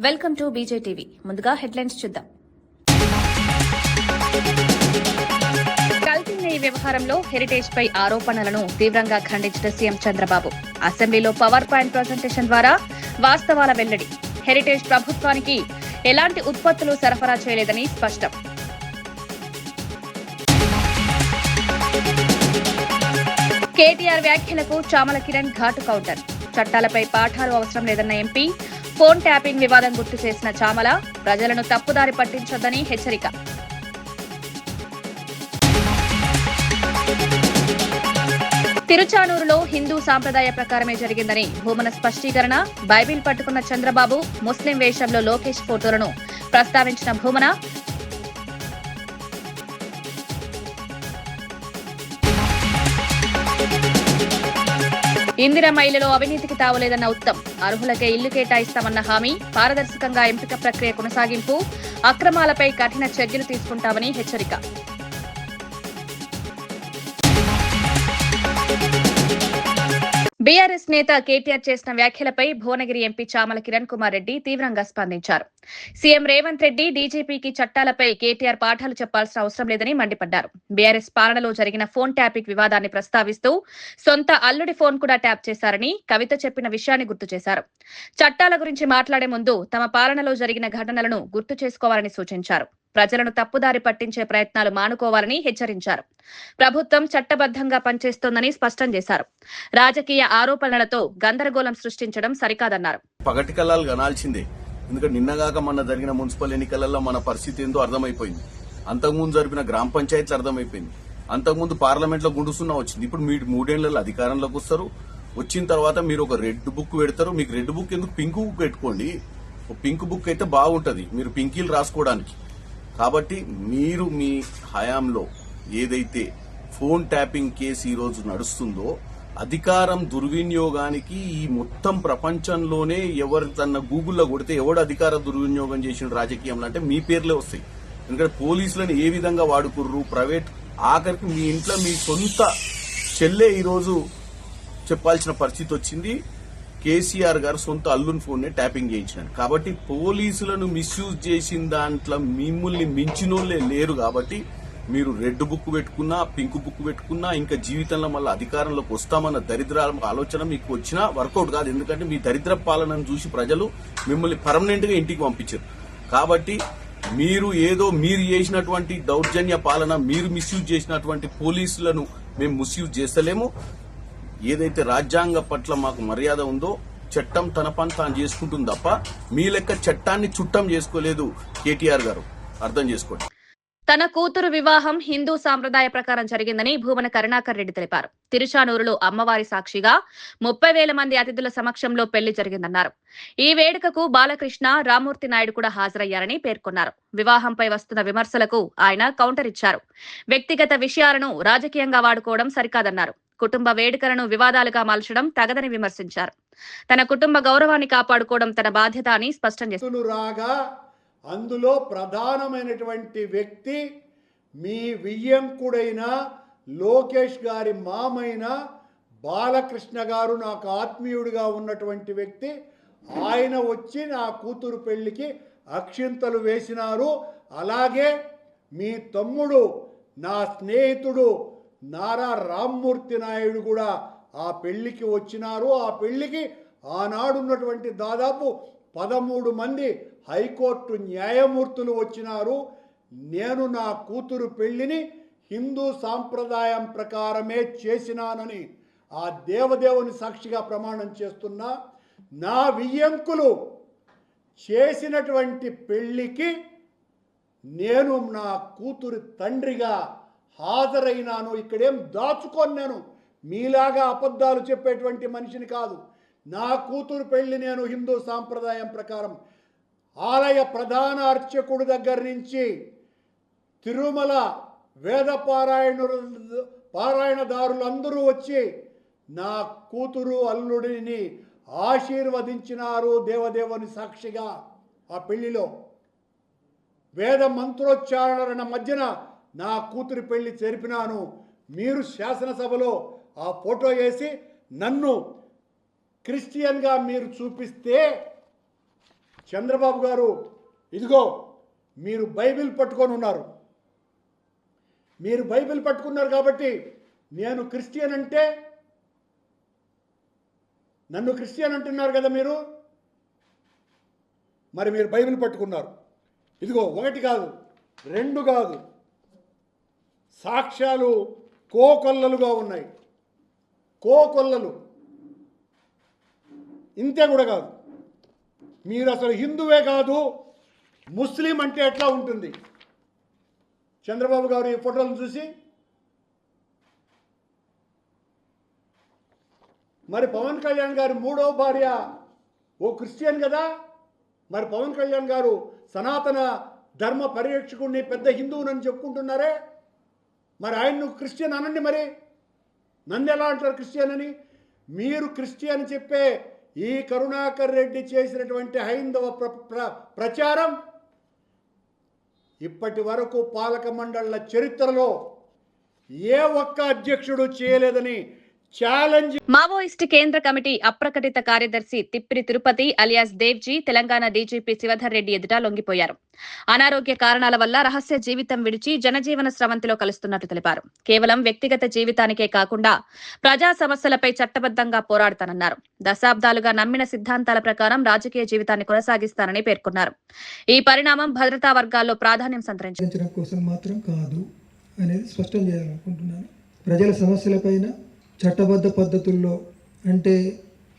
Welcome to BJ TV. ముందుగా headlines చూద్దాం. కల్తీ నెయ్యి వ్యవహారంలో హెరిటేజ్ పై ఆరోపణలను తీవ్రంగా ఖండించిన సీఎం చంద్రబాబు అసెంబ్లీలో పవర్ పాయింట్ ప్రజెంటేషన్ ద్వారా వాస్తవాల వెల్లడి. హెరిటేజ్ ప్రభుత్వానికి ఎలాంటి ఉత్పత్తులు సరఫరా చేయలేదని స్పష్టం. కేటీఆర్ వ్యాఖ్యలకు చామల కిరణ్ ఘాటు కౌంటర్. చట్టాలపై పాఠాలు అవసరం లేదన్న ఎంపీ, ఫోన్ ట్యాపింగ్ వివాదం గుర్తు చేసిన చామల ప్రజలను తప్పుదారి పట్టించొద్దని హెచ్చరిక. తిరుచానూరులో హిందూ సాంప్రదాయ ప్రకారమే జరిగిందని భూమన స్పష్టీకరణ. బైబిల్ పట్టుకున్న చంద్రబాబు, ముస్లిం వేషంలో లోకేష్ ఫోటోలను ప్రస్తావించిన భూమన. ఇందిరమ్మ ఇళ్లలో అవినీతికి తావలేదన్న ఉత్తమ్, అర్హులకే ఇల్లు కేటాయిస్తామన్న హామీ. పారదర్శకంగా ఎంపిక ప్రక్రియ కొనసాగింపు. అక్రమాలపై కఠిన చర్యలు తీసుకుంటామని హెచ్చరిక. బీఆర్ఎస్ నేత కేటీఆర్ చేసిన వ్యాఖ్యలపై భువనగిరి ఎంపీ చామల కిరణ్ కుమార్ రెడ్డి తీవ్రంగా స్పందించారు. సీఎం రేవంత్ రెడ్డి, డీజీపీకి చట్టాలపై కేటీఆర్ పాఠాలు చెప్పాల్సిన అవసరం లేదని మండిపడ్డారు. బీఆర్ఎస్ పాలనలో జరిగిన ఫోన్ ట్యాపింగ్ వివాదాన్ని ప్రస్తావిస్తూ సొంత అల్లుడి ఫోన్ కూడా ట్యాప్ చేశారని కవిత చెప్పిన విషయాన్ని గుర్తు చేశారు. చట్టాల గురించి మాట్లాడే ముందు తమ పాలనలో జరిగిన ఘటనలను గుర్తు చేసుకోవాలని సూచించారు. ప్రజలను తప్పుదారి పట్టించే ప్రయత్నాలు మానుకోవాలని హెచ్చరించారు. ప్రభుత్వం చట్టబద్దంగా పనిచేస్తోందని స్పష్టం చేశారు. రాజకీయ ఆరోపణలతో గందరగోళం సృష్టించడం సరికాదన్నారు. పగటి కల్లాలు కనాల్సిందే. ఎందుకంటే నిన్నగాక మొన్న జరిగిన మున్సిపల్ ఎన్నికలలో మన పరిస్థితి ఏందో అర్థమైపోయింది. అంతకుముందు జరిపిన గ్రామ పంచాయతీలు అర్థమైపోయింది. అంతకుముందు పార్లమెంట్ లో గుండుసున్నా వచ్చింది. ఇప్పుడు మీరు 3 ఏళ్లలో అధికారంలోకి వస్తారు. వచ్చిన తర్వాత మీరు ఒక రెడ్ బుక్ పెడతారు. మీకు రెడ్ బుక్ ఎందుకు, పింక్ బుక్ పెట్టుకోండి. పింక్ బుక్ అయితే బాగుంటది, మీరు పింకీలు రాసుకోవడానికి. కాబట్టి మీరు మీ హయాంలో ఏదైతే ఫోన్ ట్యాపింగ్ కేసు ఈ రోజు నడుస్తుందో, అధికారం దుర్వినియోగానికి ఈ మొత్తం ప్రపంచంలోనే ఎవరు తన గూగుల్లో కొడితే ఎవడు అధికార దుర్వినియోగం చేసిన రాజకీయంలో అంటే మీ పేర్లే వస్తాయి. ఎందుకంటే పోలీసులను ఏ విధంగా వాడుకుర్రు, ప్రైవేట్, ఆఖరికి మీ ఇంట్లో మీ సొంత చెల్లె ఈరోజు చెప్పాల్సిన పరిస్థితి వచ్చింది. కేసీఆర్ గారు సొంత అల్లుని ఫోన్ నే ట్యాపింగ్ చేయించినారు. కాబట్టి పోలీసులను మిస్యూజ్ చేసిన దాంట్లో మిమ్మల్ని మించినోళ్లే లేరు. కాబట్టి మీరు రెడ్ బుక్ పెట్టుకున్నా, పింక్ బుక్ పెట్టుకున్నా, ఇంకా జీవితంలో మళ్ళీ అధికారంలోకి వస్తామన్న దరిద్ర ఆలోచన మీకు వచ్చినా వర్కౌట్ కాదు. ఎందుకంటే మీ దరిద్ర పాలనను చూసి ప్రజలు మిమ్మల్ని పర్మనెంట్ గా ఇంటికి పంపించారు. కాబట్టి మీరు చేసినటువంటి దౌర్జన్య పాలన, మీరు మిస్యూజ్ చేసినటువంటి పోలీసులను మేము మిస్యూజ్ చేస్తలేము. ఏదైతే రాజ్యాంగ పట్ల మాకు మర్యాద ఉందో, చట్టం తన పని తాను చేసుకుంటుంది తప్ప మీ లెక్క చట్టాన్ని చుట్టం చేసుకోలేదు కేటీఆర్ గారు, అర్థం చేసుకోండి. తన కూతురు వివాహం హిందూ సాంప్రదాయ ప్రకారం జరిగిందని భూమన కరుణాకర్ రెడ్డి తెలిపారు. తిరుచానూరులో అమ్మవారి సాక్షిగా 30,000 మంది అతిథుల సమక్షంలో పెళ్లి జరిగిందన్నారు. ఈ వేడుకకు బాలకృష్ణ, రామ్మూర్తి నాయుడు కూడా హాజరయ్యారని పేర్కొన్నారు. వివాహంపై వస్తున్న విమర్శలకు ఆయన కౌంటర్ ఇచ్చారు. వ్యక్తిగత విషయాలను రాజకీయంగా వాడుకోవడం సరికాదన్నారు. కుటుంబ వేడుకలను వివాదాలుగా మలచడం తగదని విమర్శించారు. తన కుటుంబ గౌరవాన్ని కాపాడుకోవడం తన బాధ్యత అని స్పష్టం చేశారు. అందులో ప్రధానమైనటువంటి వ్యక్తి మీ వియ్యంకుడైన లోకేష్ గారి మామైన బాలకృష్ణ గారు, నాకు ఆత్మీయుడిగా ఉన్నటువంటి వ్యక్తి. ఆయన వచ్చి నా కూతురు పెళ్లికి అక్షింతలు వేసినారు. అలాగే మీ తమ్ముడు, నా స్నేహితుడు నారా రామ్మూర్తి నాయుడు కూడా ఆ పెళ్లికి వచ్చినారు. ఆ పెళ్లికి ఆనాడున్నటువంటి దాదాపు 13 మంది హైకోర్టు న్యాయమూర్తులు వచ్చినారు. నేను నా కూతురు పెళ్లిని హిందూ సాంప్రదాయం ప్రకారమే చేసినానని ఆ దేవదేవుని సాక్షిగా ప్రమాణం చేస్తున్నా. నా వియ్యంకులు చేసినటువంటి పెళ్లికి నేను నా కూతురు తండ్రిగా హాజరైనాను. ఇక్కడేం దాచుకొని నేను మీలాగా అబద్ధాలు చెప్పేటువంటి మనిషిని కాదు. నా కూతురు పెళ్లి నేను హిందూ సాంప్రదాయం ప్రకారం ఆలయ ప్రధాన అర్చకుడి దగ్గర నుంచి తిరుమల వేద పారాయణదారులందరూ వచ్చి నా కూతురు అల్లుడిని ఆశీర్వదించినారు దేవదేవుని సాక్షిగా. ఆ పెళ్లిలో వేద మంత్రోచ్చారణల మధ్యన నా కూతురి పెళ్లి జరిపినాను. మీరు శాసనసభలో ఆ ఫోటో వేసి నన్ను క్రిస్టియన్గా మీరు చూపిస్తే చంద్రబాబు గారు ఇదిగో మీరు బైబిల్ పట్టుకొని ఉన్నారు, మీరు బైబిల్ పట్టుకున్నారు కాబట్టి నేను క్రిస్టియన్ అంటే, నన్ను క్రిస్టియన్ అంటున్నారు కదా మీరు, మరి మీరు బైబిల్ పట్టుకున్నారు. ఇదిగో ఒకటి కాదు, రెండు కాదు, సాక్ష్యాలు కోకొల్లలుగా ఉన్నాయి, కోకొల్లలు. ఇంతే కూడా కాదు, మీరు అసలు హిందువే కాదు ముస్లిం అంటే ఎట్లా ఉంటుంది? చంద్రబాబు గారు ఈ ఫోటోలను చూసి మరి పవన్ కళ్యాణ్ గారి మూడవ భార్య ఓ క్రిస్టియన్ కదా, మరి పవన్ కళ్యాణ్ గారు సనాతన ధర్మ పరిరక్షకుడిని పెద్ద హిందువునని చెప్పుకుంటున్నారే, మరి ఆయన్ను క్రిస్టియన్ అనండి, మరి నన్ను ఎలా అంటారు క్రిస్టియన్ అని? మీరు క్రిస్టియన్ చెప్పే ఈ కరుణాకర్ రెడ్డి చేసినటువంటి హైందవ ప్రచారం ఇప్పటి వరకు పాలక మండళ్ల చరిత్రలో ఏ ఒక్క అధ్యక్షుడు చేయలేదని ఛాలెంజ్. మావోయిస్టు కేంద్ర కమిటీ అప్రకటిత కార్యదర్శి తిప్పిరి తిరుపతి అలియాస్ దేవ్జీ తెలంగాణ డీజీపీ శివధర్ రెడ్డి ఎదుట లొంగిపోయారు. అనారోగ్య కారణాల వల్ల రహస్య జీవితం విడిచి జనజీవన స్రవంతిలో కలుస్తున్నట్లు తెలిపారు. కేవలం వ్యక్తిగత జీవితానికే కాకుండా ప్రజా సమస్యలపై చట్టబద్దంగా పోరాడతానన్నారు. దశాబ్దాలుగా నమ్మిన సిద్ధాంతాల ప్రకారం రాజకీయ జీవితాన్ని కొనసాగిస్తానని పేర్కొన్నారు. ఈ పరిణామం భద్రతా వర్గాల్లో ప్రాధాన్యం సంతరించింది. కోసం మాత్రం కాదు అనేది స్పష్టం చేయాలనుకుంటున్నాను. ప్రజల సమస్యలపైన చట్టబద్ధ పద్ధతుల్లో అంటే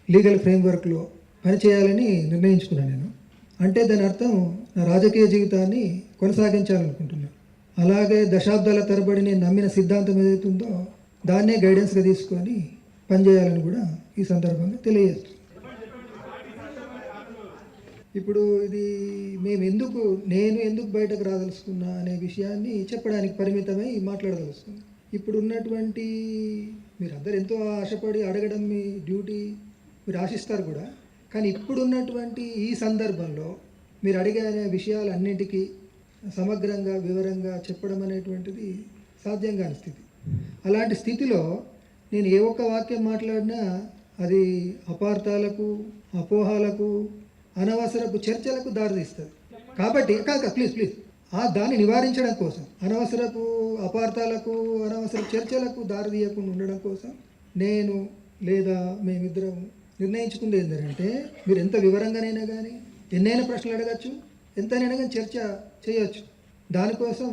లీగల్ ఫ్రేమ్వర్క్లో పనిచేయాలని నిర్ణయించుకున్నాను నేను. అంటే దాని అర్థం నా రాజకీయ జీవితాన్ని కొనసాగించాలనుకుంటున్నాను. అలాగే దశాబ్దాల తరబడి నేను నమ్మిన సిద్ధాంతం ఏదైతుందో దాన్నే గైడెన్స్గా తీసుకొని పనిచేయాలని కూడా ఈ సందర్భంగా తెలియజేస్తున్నాను. ఇప్పుడు ఇది నేను ఎందుకు బయటకు రాదలుచుకున్నా అనే విషయాన్ని చెప్పడానికి పరిమితమై మాట్లాడదలుచుకున్నా. ఇప్పుడు ఉన్నటువంటి మీరందరూ ఎంతో ఆశపడి అడగడం మీ డ్యూటీ, మీరు ఆశిస్తారు కూడా. కానీ ఇప్పుడున్నటువంటి ఈ సందర్భంలో మీరు అడిగే విషయాలన్నింటికీ సమగ్రంగా వివరంగా చెప్పడం అనేటువంటిది సాధ్యం కాని స్థితి. అలాంటి స్థితిలో నేను ఏ ఒక్క వాక్యం మాట్లాడినా అది అపార్థాలకు, అపోహాలకు, అనవసరపు చర్చలకు దారితీస్తుంది. కాబట్టి ప్లీజ్ దాన్ని నివారించడం కోసం, అనవసరపు అపార్థాలకు, అనవసరపు చర్చలకు దారితీయకుండా ఉండడం కోసం నేను లేదా మేమిద్దరం నిర్ణయించుకుంది ఏంటంటే, మీరు ఎంత వివరంగానైనా కానీ ఎన్నైనా ప్రశ్నలు అడగచ్చు, ఎంతనైనా కానీ చర్చ చేయొచ్చు. దానికోసం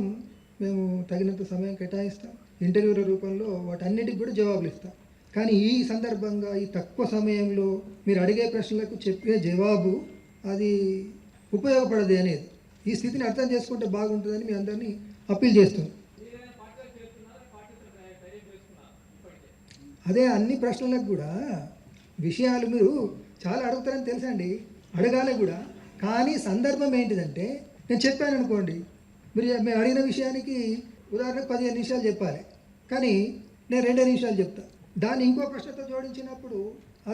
మేము తగినంత సమయం కేటాయిస్తాం. ఇంటర్వ్యూల రూపంలో వాటన్నిటికి కూడా జవాబులు ఇస్తాం. కానీ ఈ సందర్భంగా ఈ తక్కువ సమయంలో మీరు అడిగే ప్రశ్నలకు చెప్పే జవాబు అది ఉపయోగపడదు అనేది ఈ స్థితిని అర్థం చేసుకుంటే బాగుంటుందని మీ అందరినీ అప్పీల్ చేస్తున్నాం. అదే అన్ని ప్రశ్నలకు కూడా విషయాలు మీరు చాలా అడుగుతారని తెలుసండి, అడగాలి కూడా. కానీ సందర్భం ఏంటిదంటే, నేను చెప్పాను అనుకోండి, మేము అడిగిన విషయానికి ఉదాహరణకు 15 నిమిషాలు చెప్పాలి, కానీ నేను 2 నిమిషాలు చెప్తా. దాన్ని ఇంకో ప్రశ్నతో జోడించినప్పుడు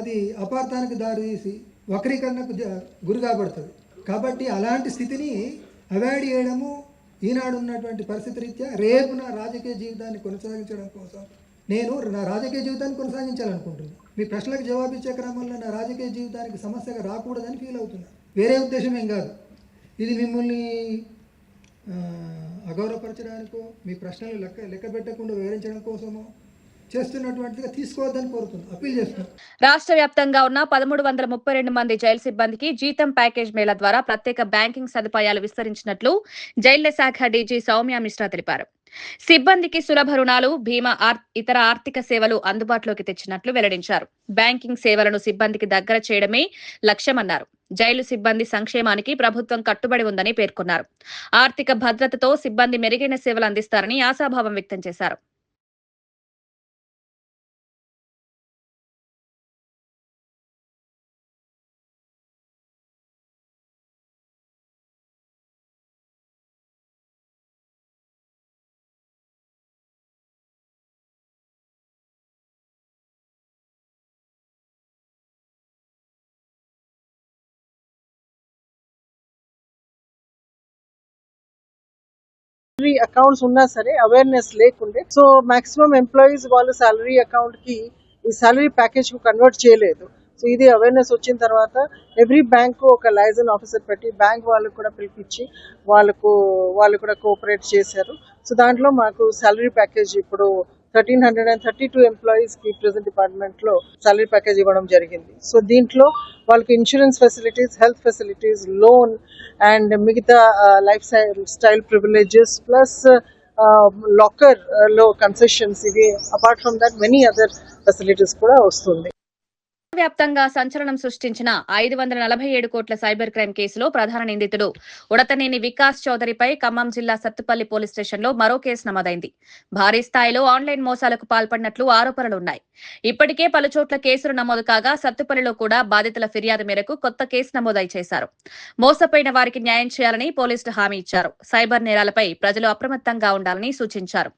అది అపార్థానికి దారితీసి వక్రీకరణకు గురి కాబడుతుంది. కాబట్టి అలాంటి స్థితిని అవాయిడ్ చేయడము ఈనాడు ఉన్నటువంటి పరిస్థితి రీత్యా రేపు నా రాజకీయ జీవితాన్ని కొనసాగించడం కోసం నేను నా రాజకీయ జీవితాన్ని కొనసాగించాలనుకుంటున్నాను. మీ ప్రశ్నలకు జవాబిచ్చే క్రమంలో నా రాజకీయ జీవితానికి సమస్యగా రాకూడదని ఫీల్ అవుతున్నా. వేరే ఉద్దేశం ఏం కాదు. ఇది మిమ్మల్ని అగౌరవపరచడానికో, మీ ప్రశ్నలు లెక్క పెట్టకుండా వివరించడం కోసమో చేస్తున్నటువంటిగా తీసుకోవద్దని కోరుతున్నాను, అప్పీల్ చేస్తున్నాను. రాష్ట్ర వ్యాప్తంగా ఉన్న 1332 మంది జైలు సిబ్బందికి జీతం ప్యాకేజ్ మేళ ద్వారా ప్రత్యేక బ్యాంకింగ్ సదుపాయాలు విస్తరించినట్లు జైళ్ల శాఖ డీజీ సౌమ్య మిశ్రా తెలిపారు. సిబ్బందికి సులభ రుణాలు, బీమా, ఇతర ఆర్థిక సేవలు అందుబాటులోకి తెచ్చినట్లు వెల్లడించారు. బ్యాంకింగ్ సేవలను సిబ్బందికి దగ్గర చేయడమే లక్ష్యమన్నారు. జైలు సిబ్బంది సంక్షేమానికి ప్రభుత్వం కట్టుబడి ఉందని పేర్కొన్నారు. ఆర్థిక భద్రతతో సిబ్బంది మెరుగైన సేవలు అందిస్తారని ఆశాభావం వ్యక్తం చేశారు. అకౌంట్స్ ఉన్నా సరే అవేర్నెస్ లేకుండే, సో మాక్సిమం ఎంప్లాయీస్ వాళ్ళు సాలరీ అకౌంట్ కి ఈ సాలరీ ప్యాకేజ్ కు కన్వర్ట్ చేయలేదు. సో ఇది అవేర్నెస్ వచ్చిన తర్వాత ఎవ్రీ బ్యాంక్ ఒక లైజన్ ఆఫీసర్ పెట్టి బ్యాంక్ వాళ్ళకు కూడా పిలిపించి వాళ్ళు కూడా కోఆపరేట్ చేశారు. సో దాంట్లో మాకు సాలరీ ప్యాకేజ్ ఇప్పుడు 1332 ఎంప్లాయీస్ కి ప్రెజెంట్ డిపార్ట్మెంట్ లో సాలరీ ప్యాకేజ్ ఇవ్వడం జరిగింది. సో దీంట్లో వాళ్ళకి insurance facilities, health facilities, loan and మిగతా life style privileges plus locker లో కన్సెషన్స్, ఇవి apart from that many other facilities కూడా వస్తుంది. వ్యాప్తంగా సంచలనం సృష్టించిన 547 కోట్ల సైబర్ క్రైమ్ కేసులో ప్రధాన నిందితుడు ఉడతనేని వికాస్ చౌదరిపై ఖమ్మం జిల్లా సత్తుపల్లి పోలీస్ స్టేషన్లో మరో కేసు నమోదైంది. భారీ స్థాయిలో ఆన్లైన్ మోసాలకు పాల్పడినట్లు ఆరోపణలున్నాయి. ఇప్పటికే పలుచోట్ల కేసులు నమోదు కాగా సత్తుపల్లిలో కూడా బాధితుల ఫిర్యాదు మేరకు కొత్త కేసు నమోదు చేశారు. మోసపోయిన వారికి న్యాయం చేయాలని పోలీసులు హామీ ఇచ్చారు. సైబర్ నేరాలపై ప్రజలు అప్రమత్తంగా ఉండాలని సూచించారు.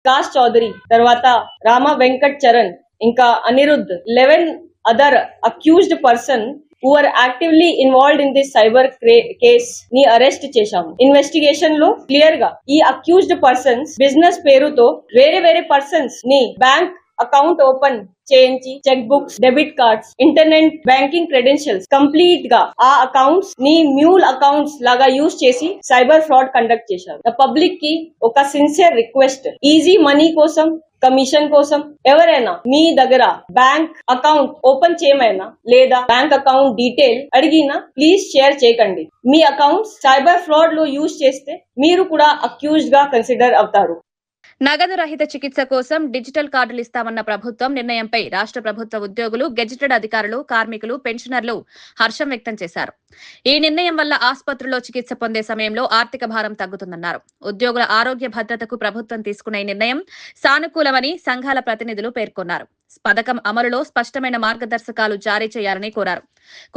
వికాస్ చౌదరి తర్వాత రామ వెంకట్ చరణ్ ఇంకా Anirudh 11 other accused person who are actively involved in this cyber case ని అరెస్ట్ చేశాము. ఇన్వెస్టిగేషన్ లో క్లియర్ గా ఈ అక్యూజ్డ్ పర్సన్స్ బిజినెస్ పేరుతో వేరే పర్సన్స్ ని బ్యాంక్ అకౌంట్ ఓపెన్ చేయించి check books, debit cards, internet banking credentials complete గా ఆ అకౌంట్స్ ని మ్యూల్ అకౌంట్స్ లాగా యూజ్ చేసి సైబర్ ఫ్రాడ్ కండక్ట్ చేశారు. పబ్లిక్ కి ఒక సిన్సియర్ రిక్వెస్ట్, ఈజీ మనీ కోసం, కమిషన్ కోసం ఎవరైనా మీ దగ్గర బ్యాంక్ అకౌంట్ ఓపెన్ చేయమైనా లేదా బ్యాంక్ అకౌంట్ డీటెయిల్ అడిగినా ప్లీజ్ షేర్ చేయకండి. మీ అకౌంట్స్ సైబర్ ఫ్రాడ్ లో యూజ్ చేస్తే మీరు కూడా అక్యూజ్డ్ గా కన్సిడర్ అవుతారు. నగదు రహిత చికిత్స కోసం డిజిటల్ కార్డులు ఇస్తామన్న ప్రభుత్వం నిర్ణయంపై రాష్ట్ర ప్రభుత్వ ఉద్యోగులు, గెజిటెడ్ అధికారులు, కార్మికులు, పెన్షనర్లు హర్షం వ్యక్తం చేశారు. ఈ నిర్ణయం వల్ల ఆసుపత్రుల్లో చికిత్స పొందే సమయంలో ఆర్థిక భారం తగ్గుతుందన్నారు. ఉద్యోగుల ఆరోగ్య భద్రతకు ప్రభుత్వం తీసుకున్న ఈ నిర్ణయం సానుకూలమని సంఘాల ప్రతినిధులు పేర్కొన్నారు. పథకం అమలులో స్పష్టమైన మార్గదర్శకాలు జారీ చేయాలని కోరారు.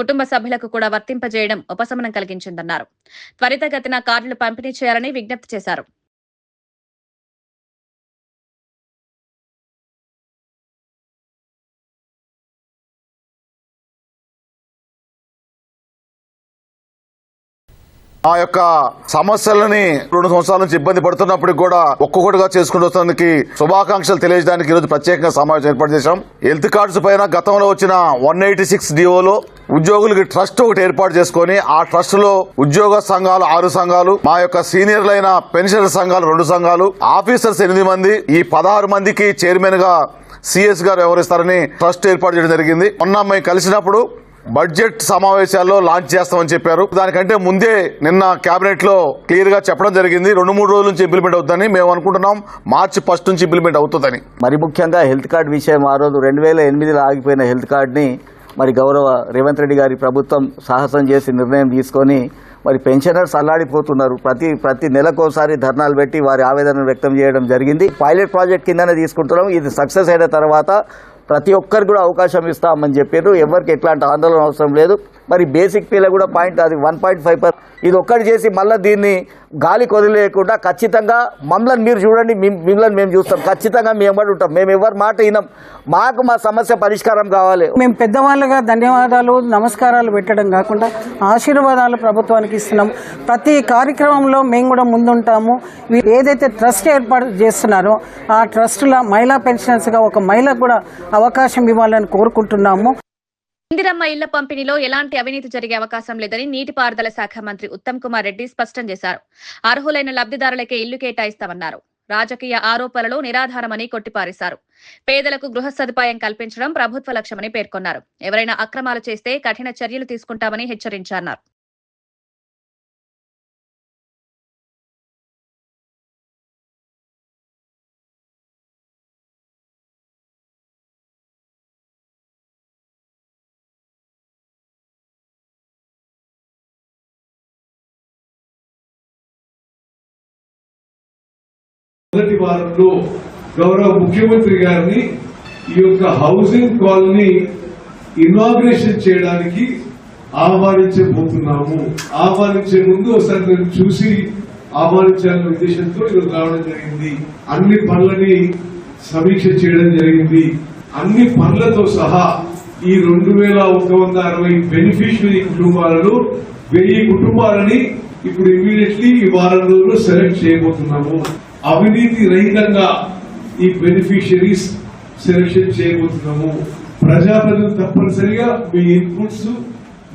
కుటుంబ సభ్యులకు కూడా వర్తింపజేయడం ఉపశమనం కలిగించిందన్నారు. త్వరితగతిన కార్డులు పంపిణీ చేయాలని విజ్ఞప్తి చేశారు. ఆ యొక్క సమస్యలని 2 సంవత్సరాల నుంచి ఇబ్బంది పడుతున్నప్పుడు కూడా ఒక్కొక్కటిగా చేసుకుంటూ వస్తున్నందుకు శుభాకాంక్షలు తెలియజేయడానికి ఈరోజు ప్రత్యేకంగా సమావేశం ఏర్పాటు చేశాం. హెల్త్ కార్డ్స్ పైన గతంలో వచ్చిన 186 డిఓలో ఉద్యోగులకి ట్రస్ట్ ఒకటి ఏర్పాటు చేసుకుని ఆ ట్రస్ట్ లో ఉద్యోగ సంఘాలు 6 సంఘాలు, మా యొక్క సీనియర్లైన పెన్షనర్ సంఘాలు 2 సంఘాలు, ఆఫీసర్స్ 8 మంది, ఈ 16 మందికి చైర్మన్ గా సిఎస్ గారు వ్యవహరిస్తారని ట్రస్ట్ ఏర్పాటు చేయడం జరిగింది. మొన్న మేము కలిసినప్పుడు బడ్జెట్ సమావేశాల్లో లాంచ్ చేస్తామని చెప్పారు. దానికంటే ముందే నిన్న కేబినెట్ లో క్లియర్ గా చెప్పడం జరిగింది. 2-3 రోజుల నుంచి ఇంప్లిమెంట్ అవుతుందని మేము అనుకుంటున్నాం. మార్చి 1 నుంచి ఇంప్లిమెంట్ అవుతుందని. మరి ముఖ్యంగా హెల్త్ కార్డు విషయం ఆ రోజు 2008లో ఆగిపోయిన హెల్త్ కార్డుని మరి గౌరవ రేవంత్ రెడ్డి గారి ప్రభుత్వం సాహసం చేసి నిర్ణయం తీసుకొని మరి పెన్షనర్స్ అల్లాడిపోతున్నారు. ప్రతి నెలకోసారి ధర్నాలు పెట్టి వారి ఆవేదనను వ్యక్తం చేయడం జరిగింది. పైలట్ ప్రాజెక్ట్ కిందనే తీసుకుంటున్నాం. ఇది సక్సెస్ అయిన తర్వాత ప్రతి ఒక్కరికి కూడా అవకాశం ఇస్తామని చెప్పారు. ఎవరికి ఎట్లాంటి ఆందోళన అవసరం లేదు. మరి బేసిక్ పీలో కూడా పాయింట్ అది 1.5%. ఇది ఒక్కటి చేసి మళ్ళీ దీన్ని గాలి కొదిలేయకుండా ఖచ్చితంగా మమ్మల్ని మీరు చూడండి, మిమ్మల్ని మేము చూస్తాం, ఖచ్చితంగా మేము ఎంబడి ఉంటాం. మేము ఎవరి మాట వినం. మాకు మా సమస్య పరిష్కారం కావాలి. మేము పెద్దవాళ్ళుగా ధన్యవాదాలు, నమస్కారాలు పెట్టడం కాకుండా ఆశీర్వాదాలు ప్రభుత్వానికి ఇస్తున్నాం. ప్రతి కార్యక్రమంలో మేము కూడా ముందుంటాము. ఏదైతే ట్రస్ట్ ఏర్పాటు చేస్తున్నారో ఆ ట్రస్టుల మహిళా పెన్షనర్స్గా ఒక మహిళకు కూడా అవకాశం ఇవ్వాలని కోరుకుంటున్నాము. ఇందిరమ్మ ఇళ్ల పంపిణీలో ఎలాంటి అవినీతి జరిగే అవకాశం లేదని నీటిపారుదల శాఖ మంత్రి ఉత్తమ్ కుమార్ రెడ్డి స్పష్టం చేశారు. అర్హులైన లబ్ధిదారులకే ఇల్లు కేటాయిస్తామన్నారు. రాజకీయ ఆరోపణలు నిరాధారమని కొట్టిపారేశారు. పేదలకు గృహ సదుపాయం కల్పించడం ప్రభుత్వ లక్ష్యమని పేర్కొన్నారు. ఎవరైనా అక్రమాలు చేస్తే కఠిన చర్యలు తీసుకుంటామని హెచ్చరించారు. మొదటి వారంలో గౌరవ ముఖ్యమంత్రి గారిని ఈ యొక్క హౌసింగ్ కాలనీ ఇనాగ్రేషన్ చేయడానికి ఆహ్వానించబోతున్నాము. ఆహ్వానించే ముందు ఒకసారి మేము చూసి ఆహ్వానించాలనే ఉద్దేశంతో ఈరోజు రావడం జరిగింది. అన్ని పనులని సమీక్ష చేయడం జరిగింది. అన్ని పనులతో సహా ఈ 2160 బెనిఫిషియరీ కుటుంబాలను 1000 కుటుంబాలని ఇప్పుడు ఇమీడియట్లీ ఈ వారం రోజుల్లో సెలెక్ట్ చేయబోతున్నాము. అవినీతి రహితంగా ఈ బెనిఫిషియరీస్ సెలెక్షన్ చేయబోతున్నాము. ప్రజాప్రతినిధులు తప్పనిసరిగా మీ ఇన్పుట్స్,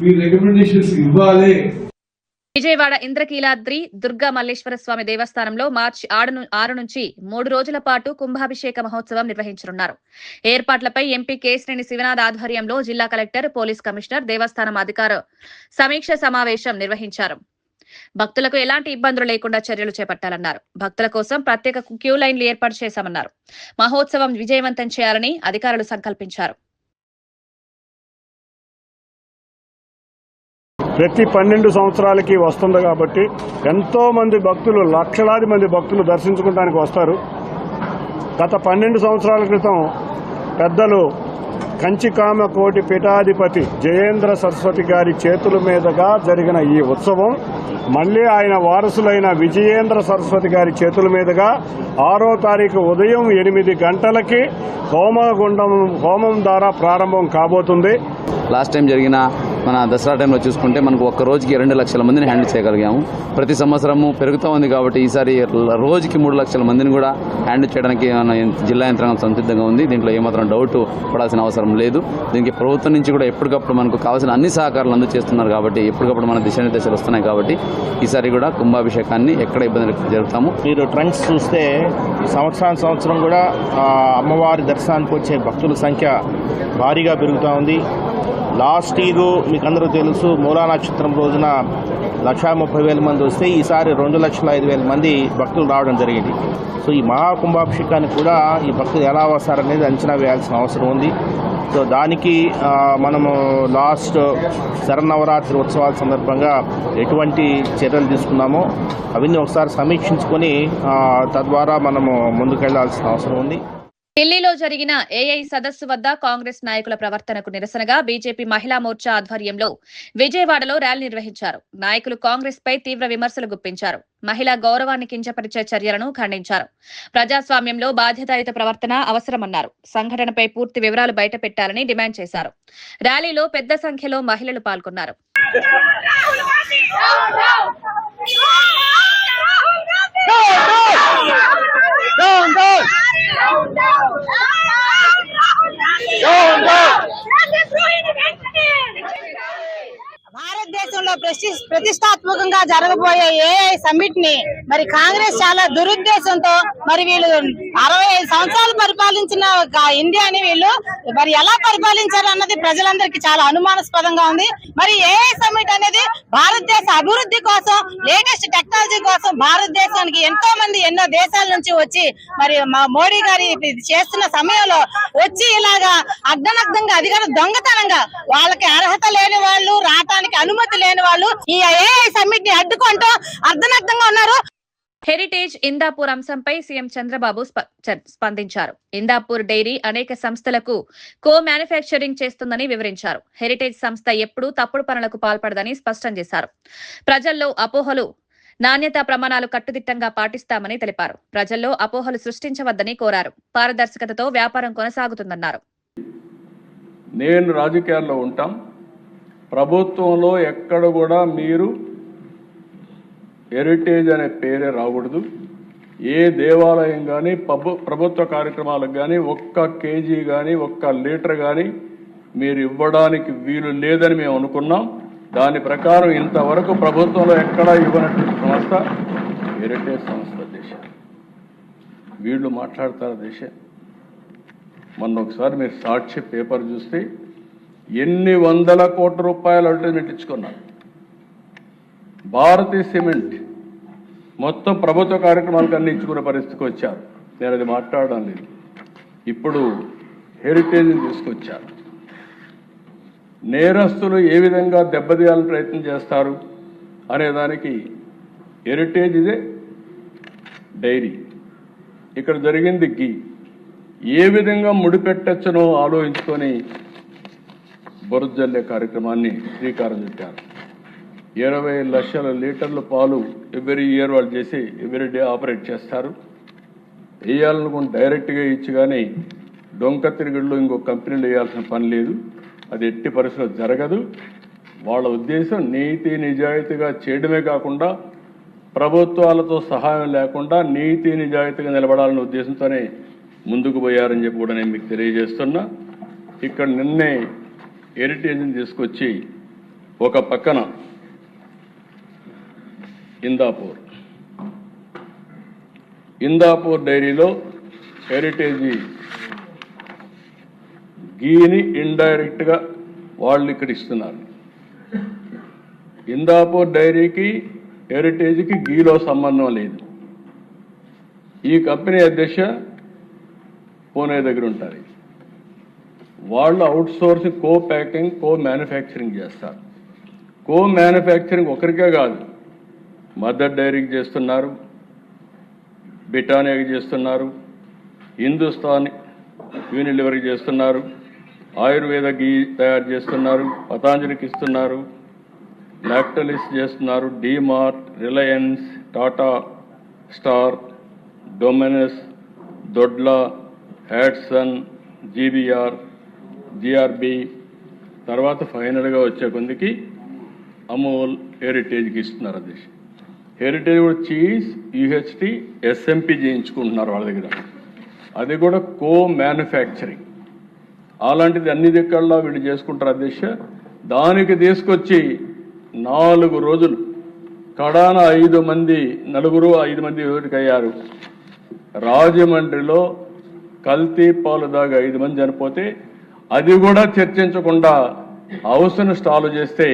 మీ రికమెండేషన్స్ ఇవ్వాలి. విజయవాడ ఇంద్రకీలాద్రి దుర్గా మల్లేశ్వర స్వామి దేవస్థానంలో మార్చి 6 నుంచి 3 రోజుల పాటు కుంభాభిషేక మహోత్సవం నిర్వహించనున్నారు. ఏర్పాట్లపై ఎంపీ కేశినేని శివనాథ్ ఆధ్వర్యంలో జిల్లా కలెక్టర్, పోలీస్ కమిషనర్, దేవస్థానం అధికారులు సమీక్ష సమావేశం నిర్వహించారు. భక్తులకు ఎలాంటి ఇబ్బందులు లేకుండా చర్యలు చేపట్టాలన్నారు. భక్తుల కోసం ప్రత్యేక క్యూ లైన్లు ఏర్పాటు చేశామన్నారు. మహోత్సవం విజయవంతం చేయాలని అధికారులు సంకల్పించారు. ప్రతి 12 సంవత్సరాలకి వస్తుంది కాబట్టి ఎంతో మంది భక్తులు, లక్షలాది మంది భక్తులు దర్శించుకోవడానికి వస్తారు. గత 12 సంవత్సరాల క్రితం పెద్దలు కంచికామ కోటి పీఠాధిపతి జయేంద్ర సరస్వతి గారి చేతుల మీదుగా జరిగిన ఈ ఉత్సవం మళ్లీ ఆయన వారసులైన విజయేంద్ర సరస్వతి గారి చేతుల మీదుగా 6వ తారీఖు ఉదయం 8 గంటలకి హోమం ద్వారా ప్రారంభం కాబోతుంది. లాస్ట్ టైం జరిగిన మన దసరా టైంలో చూసుకుంటే మనకు ఒక్క రోజుకి 2 లక్షల మందిని హ్యాండిల్ చేయగలిగాము. ప్రతి సంవత్సరము పెరుగుతూ ఉంది కాబట్టి ఈసారి రోజుకి 3 లక్షల మందిని కూడా హ్యాండిల్ చేయడానికి మన జిల్లా యంత్రాంగం సంసిద్ధంగా ఉంది. దీంట్లో ఏమాత్రం డౌట్ పడాల్సిన అవసరం లేదు. దీనికి ప్రభుత్వం నుంచి కూడా ఎప్పటికప్పుడు మనకు కావాల్సిన అన్ని సహకారాలు అందజేస్తున్నారు కాబట్టి ఎప్పటికప్పుడు మన దిశానిర్దేశాలు వస్తున్నాయి కాబట్టి ఈసారి కూడా కుంభాభిషేకాన్ని ఎక్కడ ఇబ్బంది జరుగుతాము. మీరు ట్రెండ్స్ చూస్తే సంవత్సరం కూడా అమ్మవారి దర్శనానికి వచ్చే భక్తుల సంఖ్య భారీగా పెరుగుతూ ఉంది. లాస్ట్ ఇయర్ మీకు అందరూ తెలుసు, మూలా నక్షత్రం రోజున 1,30,000 మంది వస్తే ఈసారి 2,05,000 మంది భక్తులు రావడం జరిగింది. సో ఈ మహాకుంభాభిషేకానికి కూడా ఈ భక్తులు ఎలా వస్తారనేది అంచనా వేయాల్సిన అవసరం ఉంది. సో దానికి మనము లాస్ట్ శరన్నవరాత్రి ఉత్సవాల సందర్భంగా ఎటువంటి చర్యలు తీసుకున్నామో అవన్నీ ఒకసారి సమీక్షించుకొని తద్వారా మనము ముందుకెళ్లాల్సిన అవసరం ఉంది. ఢిల్లీలో జరిగిన ఏఐ సదస్సు వద్ద కాంగ్రెస్ నాయకుల ప్రవర్తనకు నిరసనగా బీజేపీ మహిళా మోర్చా ఆధ్వర్యంలో విజయవాడలో ర్యాలీ నిర్వహించారు. నాయకులు కాంగ్రెస్ పై తీవ్ర విమర్శలు గుప్పించారు. మహిళా గౌరవాన్ని కించపరిచే చర్యలను ఖండించారు. ప్రజాస్వామ్యంలో బాధ్యతాయుత ప్రవర్తన అవసరమన్నారు. సంఘటనపై పూర్తి వివరాలు బయటపెట్టాలని డిమాండ్ చేశారు. ర్యాలీలో పెద్ద సంఖ్యలో మహిళలు పాల్గొన్నారు. భారతదేశంలో ప్రతిష్టాత్మకంగా జరగబోయే ఏఐ సమ్మిట్ ని మరి కాంగ్రెస్ చాలా దురుద్దేశంతో మరి వీళ్ళు 65 సంవత్సరాలు పరిపాలించిన ఇండియాని వీళ్ళు మరి ఎలా పరిపాలించారు అన్నది ప్రజలందరికీ చాలా అనుమానాస్పదంగా ఉంది. మరి ఏఐ సమ్మిట్ అనేది భారతదేశ అభివృద్ధి కోసం, లేటెస్ట్ టెక్నాలజీ కోసం భారతదేశానికి ఎంతో మంది ఎన్నో దేశాల నుంచి వచ్చి మరి మోడీ గారి చేస్తున్న సమయంలో వచ్చి ఇలాగా అర్ధనగ్ధంగా అధికార దొంగతనంగా వాళ్ళకి అర్హత లేని వాళ్ళు, రావటానికి అనుమతి లేని వాళ్ళు ఈ ఏఐ సమ్మిట్ ని అడ్డుకుంటూ అర్ధనగ్ధంగా ఉన్నారు. హెరిటేజ్ ఇందాపూర్ అంశంపై సీఎం చంద్రబాబు స్పందించారు. ఇందాపూర్ డైరీ అనేక సంస్థలకు కో మ్యానుఫ్యాక్చరింగ్ చేస్తుందని వివరించారు. హెరిటేజ్ సంస్థ ఎప్పుడూ తప్పుడు పనులకు పాల్పడదని స్పష్టం చేశారు. ప్రజల్లో అపోహలు, నాణ్యతా ప్రమాణాలు కట్టుదిట్టంగా పాటిస్తామని తెలిపారు. ప్రజల్లో అపోహలు సృష్టించవద్దని కోరారు. పారదర్శకతతో వ్యాపారం కొనసాగుతుందన్నారు. నేను రాజకీయాల్లో ఉంటాం, ప్రభుత్వంలో ఎక్కడ కూడా మీరు హెరిటేజ్ అనే పేరే రాకూడదు. ఏ దేవాలయం కానీ ప్రభుత్వ కార్యక్రమాలకు కానీ ఒక్క కేజీ కానీ ఒక్క లీటర్ కానీ మీరు ఇవ్వడానికి వీలు లేదని మేము అనుకున్నాం. దాని ప్రకారం ఇంతవరకు ప్రభుత్వంలో ఎక్కడా ఇవ్వనటువంటి సంస్థ హెరిటేజ్ సంస్థ. దేశం వీళ్ళు మాట్లాడతారు. దేశం మొన్న ఒకసారి మీరు సాక్షి పేపర్ చూస్తే ఎన్ని వందల కోట్ల రూపాయలు అడ్వర్టైజ్మెంట్ ఇచ్చుకున్నారు. భారతీయ సిమెంట్ మొత్తం ప్రభుత్వ కార్యక్రమాలకు అన్ని ఇచ్చుకునే పరిస్థితికి వచ్చారు. నేను అది మాట్లాడడం లేదు. ఇప్పుడు హెరిటేజ్ని తీసుకొచ్చారు. నేరస్తులు ఏ విధంగా దెబ్బతీయాలని ప్రయత్నం చేస్తారు అనేదానికి హెరిటేజ్ ఇదే డైరీ, ఇక్కడ జరిగింది గీ, ఏ విధంగా ముడిపెట్టచ్చునో ఆలోచించుకొని బొరుజల్లే కార్యక్రమాన్ని శ్రీకారం చుట్టారు. 20 లక్షల లీటర్ల పాలు ఎవ్రీ ఇయర్ వాళ్ళు చేసి ఎవ్రీ డే ఆపరేట్ చేస్తారు. వేయాలనుకుని డైరెక్ట్గా ఇచ్చి కానీ డొంక తిరుగుళ్ళు ఇంకో కంపెనీలు వేయాల్సిన పని లేదు. అది ఎట్టి పరిస్థితుల్లో జరగదు. వాళ్ళ ఉద్దేశం నీతి నిజాయితీగా చేయడమే కాకుండా ప్రభుత్వాలతో సహాయం లేకుండా నీతి నిజాయితీగా నిలబడాలనే ఉద్దేశంతోనే ముందుకు పోయారని చెప్పి కూడా నేను మీకు తెలియజేస్తున్నా. ఇక్కడ నిన్నే హెరిటేజ్ని తీసుకొచ్చి ఒక పక్కన ఇందాపూర్ డైరీలో హెరిటేజ్ గీని ఇండైరెక్ట్గా వాళ్ళు ఇక్కడ ఇస్తున్నారు. ఇందాపూర్ డైరీకి హెరిటేజ్కి గీలో సంబంధం లేదు. ఈ కంపెనీ అధ్యక్ష పూణే దగ్గర ఉంటారు. వాళ్ళు అవుట్ సోర్సింగ్ కో ప్యాకింగ్ కో మ్యానుఫ్యాక్చరింగ్ చేస్తారు. కో మ్యానుఫ్యాక్చరింగ్ ఒకరికే కాదు, మదర్ డైరీకి చేస్తున్నారు, బ్రిటానియాకి చేస్తున్నారు, హిందుస్థాన్ యూనిలివర్కి చేస్తున్నారు, ఆయుర్వేద గీ తయారు చేస్తున్నారు, పతాంజలికి ఇస్తున్నారు, లాక్టలిస్ చేస్తున్నారు, DMart, Reliance, Tata Star, Domino's, Dodla, Hatsun, GBR, GRB, తర్వాత ఫైనల్గా వచ్చే కొందికి అమూల్ హెరిటేజ్కి ఇస్తున్నారు. అది హెరిటేజ్ కూడా చీజ్, యూహెచ్టీ, ఎస్ఎంపి చేయించుకుంటున్నారు వాళ్ళ దగ్గర. అది కూడా కో మ్యానుఫ్యాక్చరింగ్. అలాంటిది అన్ని దిక్కల్లో వీళ్ళు చేసుకుంటారు అధ్యక్ష. దానికి తీసుకొచ్చి 4 రోజులు కడాన 5 మంది, 5 మంది అయ్యారు. రాజమండ్రిలో కల్తీ పాలు దాగా 5 మంది చనిపోతే అది కూడా చర్చించకుండా హౌస్ను స్టాల్ చేస్తే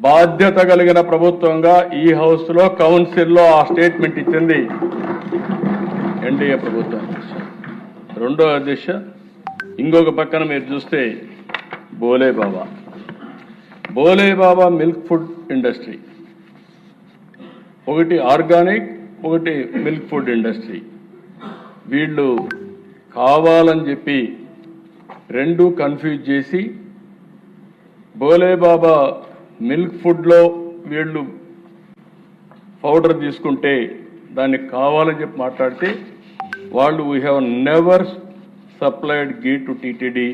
బాధ్యత కలిగిన ప్రభుత్వంగా ఈ హౌస్లో కౌన్సిల్లో ఆ స్టేట్మెంట్ ఇచ్చింది ఎన్డీఏ ప్రభుత్వం. రెండో అధ్యక్ష, ఇంకొక పక్కన మీరు చూస్తే బోలే బాబా మిల్క్ ఫుడ్ ఇండస్ట్రీ, ఒకటి ఆర్గానిక్, ఒకటి మిల్క్ ఫుడ్ ఇండస్ట్రీ. వీళ్ళు కావాలని చెప్పి 2 కన్ఫ్యూజ్ చేసి బోలే బాబా మిల్క్ ఫుడ్లో వీళ్ళు పౌడర్ తీసుకుంటే దాన్ని కావాలని చెప్పి మాట్లాడితే వాళ్ళు we have never supplied ghee to TTD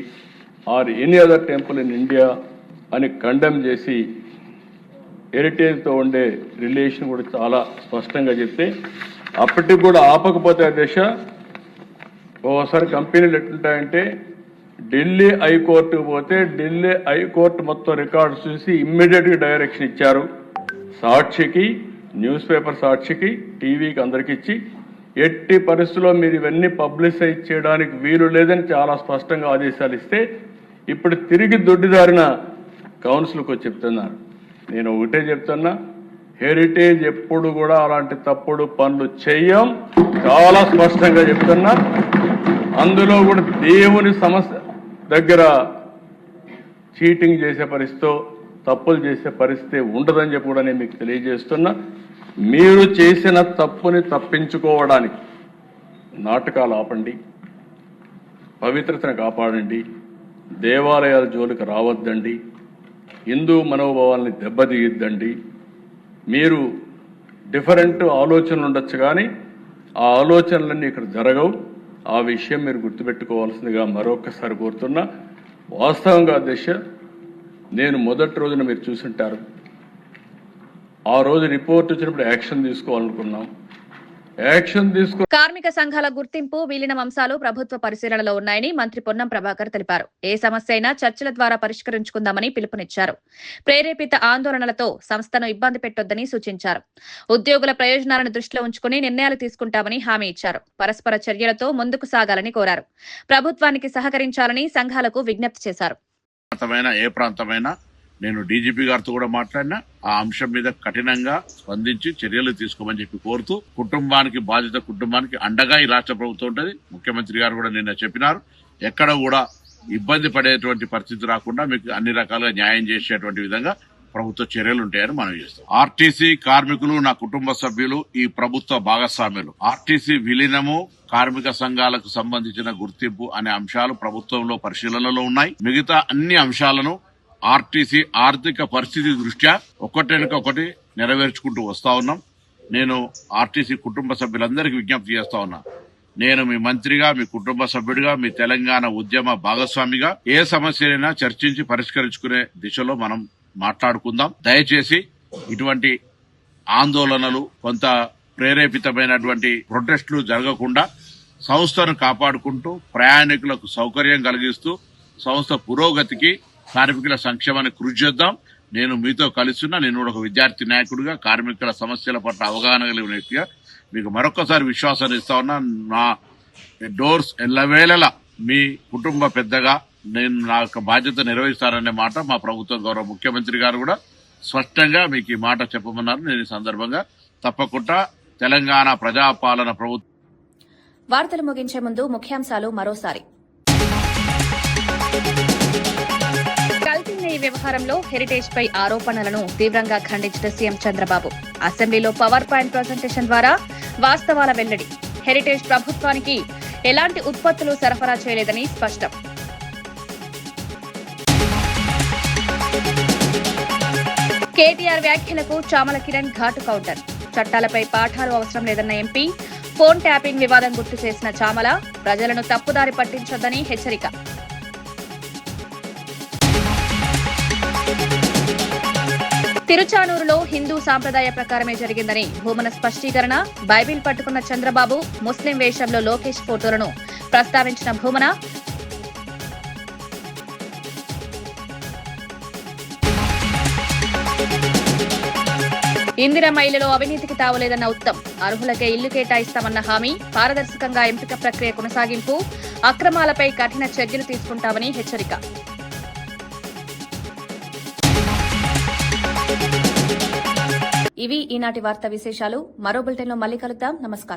or any other temple in India అని కండెమ్ చేసి హెరిటేజ్తో ఉండే రిలేషన్ కూడా చాలా స్పష్టంగా చెప్తే అప్పటికి కూడా ఆపకపోతే దశ ఓసారి కంపెనీలు ఎట్లుంటాయంటే ఢిల్లీ హైకోర్టుకు పోతే ఢిల్లీ హైకోర్టు మొత్తం రికార్డ్స్ చూసి ఇమ్మీడియట్గా డైరెక్షన్ ఇచ్చారు. సాక్షికి, న్యూస్ పేపర్ సాక్షికి, టీవీకి అందరికి ఇచ్చి ఎట్టి పరిస్థితుల్లో మీరు ఇవన్నీ పబ్లిసైజ్ చేయడానికి వీలు లేదని చాలా స్పష్టంగా ఆదేశాలు ఇస్తే ఇప్పుడు తిరిగి దొడ్డిదారిన కౌన్సిల్కి వచ్చి చెప్తున్నారు. నేను ఒకటే చెప్తున్నా, హెరిటేజ్ ఎప్పుడు కూడా అలాంటి తప్పుడు పనులు చెయ్యం, చాలా స్పష్టంగా చెప్తున్నా. అందులో కూడా దేవుని సమస్య దగ్గర చీటింగ్ చేసే పరిస్థితితో, తప్పులు చేసే పరిస్థితి ఉండదని చెప్పి కూడా నేను మీకు తెలియజేస్తున్నా. మీరు చేసిన తప్పుని తప్పించుకోవడానికి నాటకాలు ఆపండి, పవిత్రతను కాపాడండి, దేవాలయాల జోలికి రావద్దండి, హిందూ మనోభావాల్ని దెబ్బతీయద్దండి. మీరు డిఫరెంట్ ఆలోచనలు ఉండొచ్చు కానీ ఆ ఆలోచనలన్నీ ఇక్కడ జరగవు. ఆ విషయం మీరు గుర్తుపెట్టుకోవాల్సిందిగా మరొకసారి కోరుతున్నా. వాస్తవంగా దశ నేను మొదటి రోజున మీరు చూసుంటారు, ఆ రోజు రిపోర్ట్ వచ్చినప్పుడు యాక్షన్ తీసుకోవాలనుకున్నాం. కార్మిక సంఘాల గుర్తింపు, విలీనం అంశాలు ప్రభుత్వ పరిశీలనలో ఉన్నాయని మంత్రి పొన్నం ప్రభాకర్ తెలిపారు. ఏ సమస్య అయినా చర్చల ద్వారా పరిష్కరించుకుందామని పిలుపునిచ్చారు. ప్రేరేపిత ఆందోళనలతో సంస్థను ఇబ్బంది పెట్టొద్దని సూచించారు. ఉద్యోగుల ప్రయోజనాలను దృష్టిలో ఉంచుకుని నిర్ణయాలు తీసుకుంటామని హామీ ఇచ్చారు. పరస్పర చర్యలతో ముందుకు సాగాలని కోరారు. ప్రభుత్వానికి సహకరించాలని సంఘాలకు విజ్ఞప్తి చేశారు. ఏ ప్రాంతమైనా నేను డీజీపీ గారితో కూడా మాట్లాడినా ఆ అంశం మీద కఠినంగా స్పందించి చర్యలు తీసుకోమని చెప్పి కోరుతూ, కుటుంబానికి అండగా ఈ రాష్ట్ర ప్రభుత్వం ఉంటుంది. ముఖ్యమంత్రి గారు కూడా నిన్న చెప్పినారు, ఎక్కడ కూడా ఇబ్బంది పడేటువంటి పరిస్థితి రాకుండా మీకు అన్ని రకాలుగా న్యాయం చేసేటువంటి విధంగా ప్రభుత్వ చర్యలు ఉంటాయని మనం చేస్తాం. ఆర్టీసీ కార్మికులు, నా కుటుంబ సభ్యులు ఈ ప్రభుత్వ భాగస్వాములు. ఆర్టీసీ విలీనము, కార్మిక సంఘాలకు సంబంధించిన గుర్తింపు అనే అంశాలు ప్రభుత్వంలో పరిశీలనలో ఉన్నాయి. మిగతా అన్ని అంశాలను ఆర్టీసీ ఆర్థిక పరిస్థితి దృష్ట్యా ఒకటి నెరవేర్చుకుంటూ వస్తా ఉన్నాం. నేను ఆర్టీసీ కుటుంబ సభ్యులందరికీ విజ్ఞప్తి చేస్తా ఉన్నా, నేను మీ మంత్రిగా, మీ కుటుంబ సభ్యుడిగా, మీ తెలంగాణ ఉద్యమ భాగస్వామిగా ఏ సమస్యలైనా చర్చించి పరిష్కరించుకునే దిశలో మనం మాట్లాడుకుందాం. దయచేసి ఇటువంటి ఆందోళనలు, కొంత ప్రేరేపితమైనటువంటి ప్రొటెస్టులు జరగకుండా సంస్థను కాపాడుకుంటూ ప్రయాణికులకు సౌకర్యం కలిగిస్తూ సంస్థ పురోగతికి, కార్మికుల సంక్షేమానికి కృషి చేద్దాం. నేను మీతో కలిసిన్నా. నేను కూడా ఒక విద్యార్థి నాయకుడిగా, కార్మికుల సమస్యల పట్ల అవగాహన కలిగిన వ్యక్తిగా మీకు మరొకసారి విశ్వాసాన్ని ఇస్తా ఉన్నా. నా డోర్స్ ఎల్లవేళలా మీ కుటుంబ పెద్దగా నేను నా యొక్క బాధ్యత నిర్వహిస్తాననే మాట మా ప్రభుత్వం గౌరవ ముఖ్యమంత్రి గారు కూడా స్పష్టంగా మీకు ఈ మాట చెప్పమన్నారు. నేను ఈ సందర్భంగా తప్పకుండా తెలంగాణ ప్రజాపాలన ప్రభుత్వం. వార్తలు ముగించే ముందు ముఖ్యాంశాలు మరోసారి. కల్తీ నెయ్యి వ్యవహారంలో హెరిటేజ్ పై ఆరోపణలను తీవ్రంగా ఖండించిన సీఎం చంద్రబాబు. అసెంబ్లీలో పవర్ పాయింట్ ప్రజెంటేషన్ ద్వారా వాస్తవాల వెల్లడి. హెరిటేజ్ ప్రభుత్వానికి ఎలాంటి ఉత్పత్తులు సరఫరా చేయలేదని స్పష్టం. కేటీఆర్ వ్యాఖ్యలకు చామల కిరణ్ ఘాటు కౌంటర్. చట్టాలపై పాఠాలు అవసరం లేదన్న ఎంపీ. ఫోన్ ట్యాపింగ్ వివాదం గుర్తు చేసిన చామల, ప్రజలను తప్పుదారి పట్టించొద్దని హెచ్చరిక. తిరుచానూరులో హిందూ సాంప్రదాయ ప్రకారమే జరిగిందని భూమన స్పష్టీకరణ. బైబిల్ పట్టుకున్న చంద్రబాబు, ముస్లిం వేషంలో లోకేష్ ఫోటోలను ప్రస్తావించిన భూమన. ఇందిరమ్మ ఇళ్లలో అవినీతికి తావలేదన్న ఉత్తమ్. అర్హులకే ఇల్లు కేటాయిస్తామన్న హామీ. పారదర్శకంగా ఎంపిక ప్రక్రియ కొనసాగింపు. అక్రమాలపై కఠిన చర్యలు తీసుకుంటామని హెచ్చరిక. ఇవి ఈనాటి వార్తా విశేషాలు. మరో బులెటిన్లో మళ్ళీ కలుద్దాం. నమస్కారం.